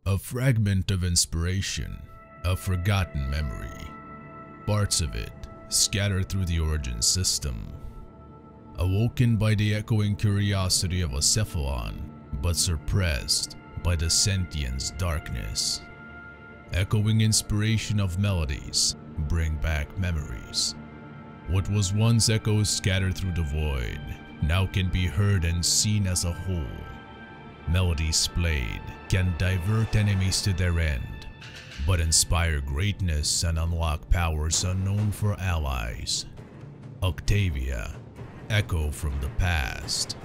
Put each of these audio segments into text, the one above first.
A fragment of inspiration, a forgotten memory, parts of it scattered through the origin system. Awoken by the echoing curiosity of a cephalon, but suppressed by the sentient's darkness. Echoing inspiration of melodies bring back memories. What was once echoes scattered through the void now can be heard and seen as a whole. Melodies played can divert enemies to their end, but inspire greatness and unlock powers unknown for allies. Octavia, echo from the past.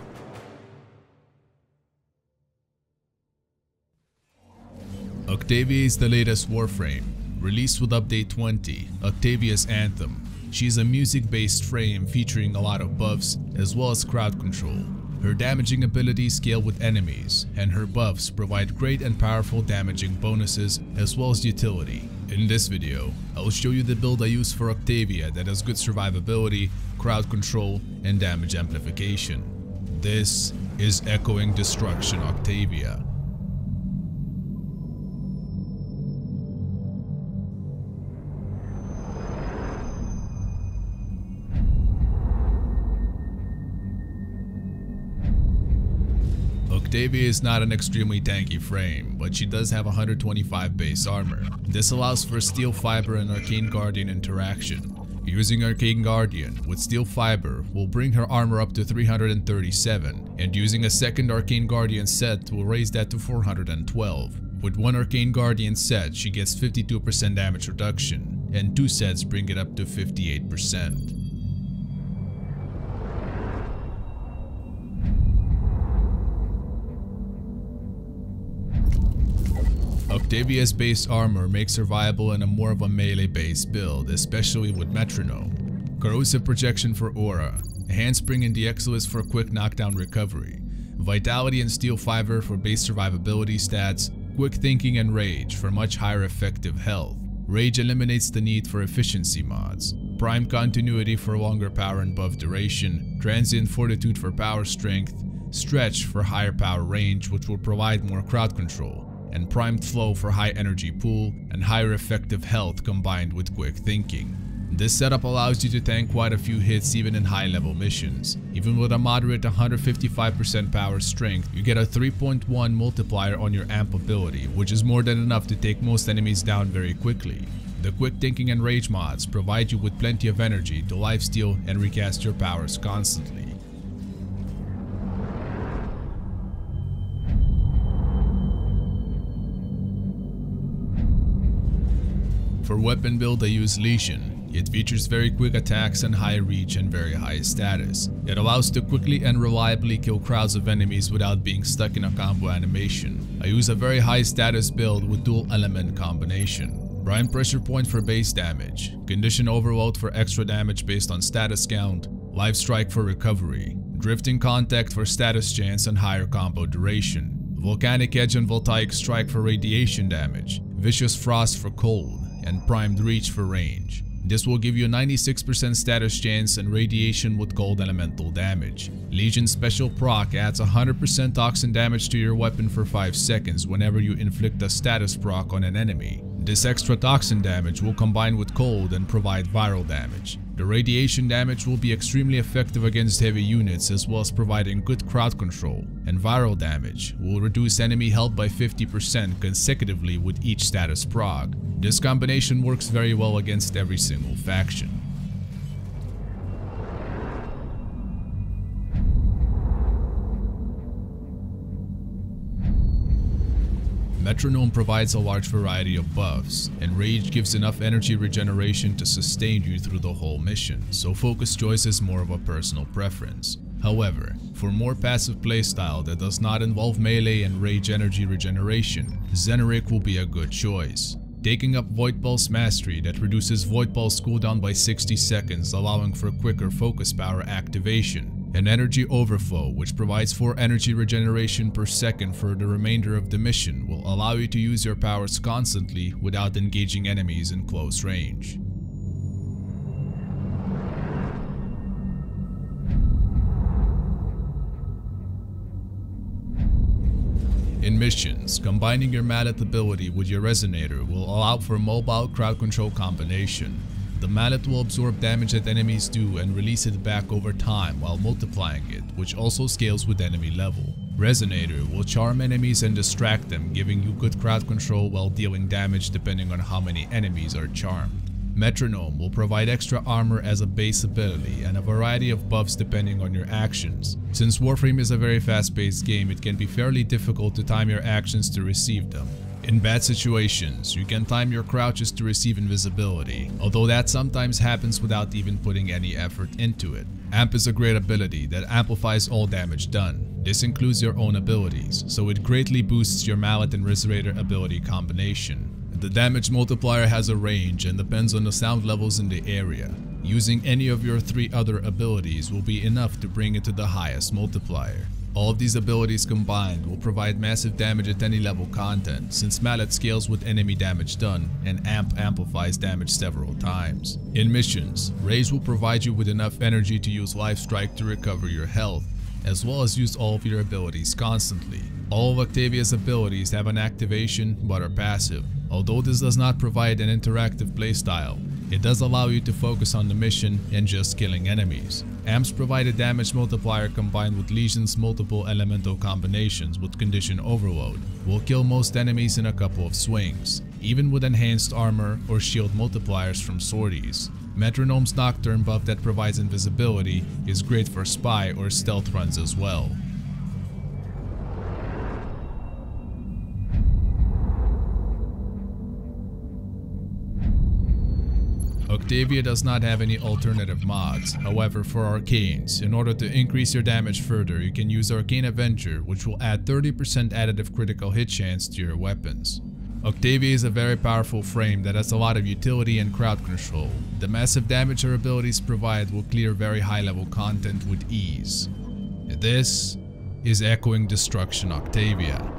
Octavia is the latest Warframe, released with Update 20, Octavia's Anthem. She is a music-based frame featuring a lot of buffs as well as crowd control. Her damaging abilities scale with enemies, and her buffs provide great and powerful damaging bonuses as well as utility. In this video, I'll show you the build I use for Octavia that has good survivability, crowd control, and damage amplification. This is Echoing Destruction Octavia. Octavia is not an extremely tanky frame, but she does have 125 base armor. This allows for Steel Fiber and Arcane Guardian interaction. Using Arcane Guardian with Steel Fiber will bring her armor up to 337, and using a second Arcane Guardian set will raise that to 412. With one Arcane Guardian set, she gets 52% damage reduction, and 2 sets bring it up to 58%. Octavia's base armor makes her viable in a more of a melee-based build, especially with Metronome. Corrosive Projection for Aura, Handspring and Exilus for quick knockdown recovery, Vitality and Steel Fiber for base survivability stats, Quick Thinking and Rage for much higher effective health. Rage eliminates the need for efficiency mods. Prime Continuity for longer power and buff duration, Transient Fortitude for power strength, Stretch for higher power range which will provide more crowd control, and Primed Flow for high energy pool and higher effective health combined with quick thinking. This setup allows you to tank quite a few hits even in high level missions. Even with a moderate 155% power strength, you get a 3.1 multiplier on your amp ability, which is more than enough to take most enemies down very quickly. The quick thinking and rage mods provide you with plenty of energy to lifesteal and recast your powers constantly. For weapon build I use Legion. It features very quick attacks and high reach and very high status. It allows to quickly and reliably kill crowds of enemies without being stuck in a combo animation. I use a very high status build with dual element combination. Prime Pressure Point for base damage, Condition Overload for extra damage based on status count, Life Strike for recovery, Drifting Contact for status chance and higher combo duration, Volcanic Edge and Voltaic Strike for radiation damage, Vicious Frost for cold, and Primed Reach for range. This will give you a 96% status chance and radiation with cold elemental damage. Legion Special Proc adds 100% toxin damage to your weapon for 5 seconds whenever you inflict a status proc on an enemy. This extra toxin damage will combine with cold and provide viral damage. The radiation damage will be extremely effective against heavy units as well as providing good crowd control, and viral damage will reduce enemy health by 50% consecutively with each status proc. This combination works very well against every single faction. Metronome provides a large variety of buffs, and Rage gives enough energy regeneration to sustain you through the whole mission, so focus choice is more of a personal preference. However, for more passive playstyle that does not involve melee and rage energy regeneration, Zansari will be a good choice. Taking up Void Pulse Mastery that reduces Void Pulse cooldown by 60 seconds, allowing for quicker focus power activation. And Energy Overflow, which provides 4 energy regeneration per second for the remainder of the mission, will allow you to use your powers constantly without engaging enemies in close range. In missions, combining your mallet ability with your resonator will allow for mobile crowd control combination. The mallet will absorb damage that enemies do and release it back over time while multiplying it, which also scales with enemy level. Resonator will charm enemies and distract them, giving you good crowd control while dealing damage depending on how many enemies are charmed. Metronome will provide extra armor as a base ability and a variety of buffs depending on your actions. Since Warframe is a very fast-paced game, it can be fairly difficult to time your actions to receive them. In bad situations, you can time your crouches to receive invisibility, although that sometimes happens without even putting any effort into it. Amp is a great ability that amplifies all damage done. This includes your own abilities, so it greatly boosts your mallet and resonator ability combination. The damage multiplier has a range and depends on the sound levels in the area. Using any of your 3 other abilities will be enough to bring it to the highest multiplier. All of these abilities combined will provide massive damage at any level content, since mallet scales with enemy damage done and amp amplifies damage several times. In missions, Raze will provide you with enough energy to use Life Strike to recover your health, as well as use all of your abilities constantly. All of Octavia's abilities have an activation but are passive. Although this does not provide an interactive playstyle, it does allow you to focus on the mission and just killing enemies. Amps provide a damage multiplier combined with Legion's multiple elemental combinations with condition overload will kill most enemies in a couple of swings, even with enhanced armor or shield multipliers from sorties. Metronome's Nocturne buff that provides invisibility is great for spy or stealth runs as well. Octavia does not have any alternative mods. However, for arcanes, in order to increase your damage further, you can use Arcane Avenger, which will add 30% additive critical hit chance to your weapons. Octavia is a very powerful frame that has a lot of utility and crowd control. The massive damage her abilities provide will clear very high level content with ease. This is Echoing Destruction Octavia.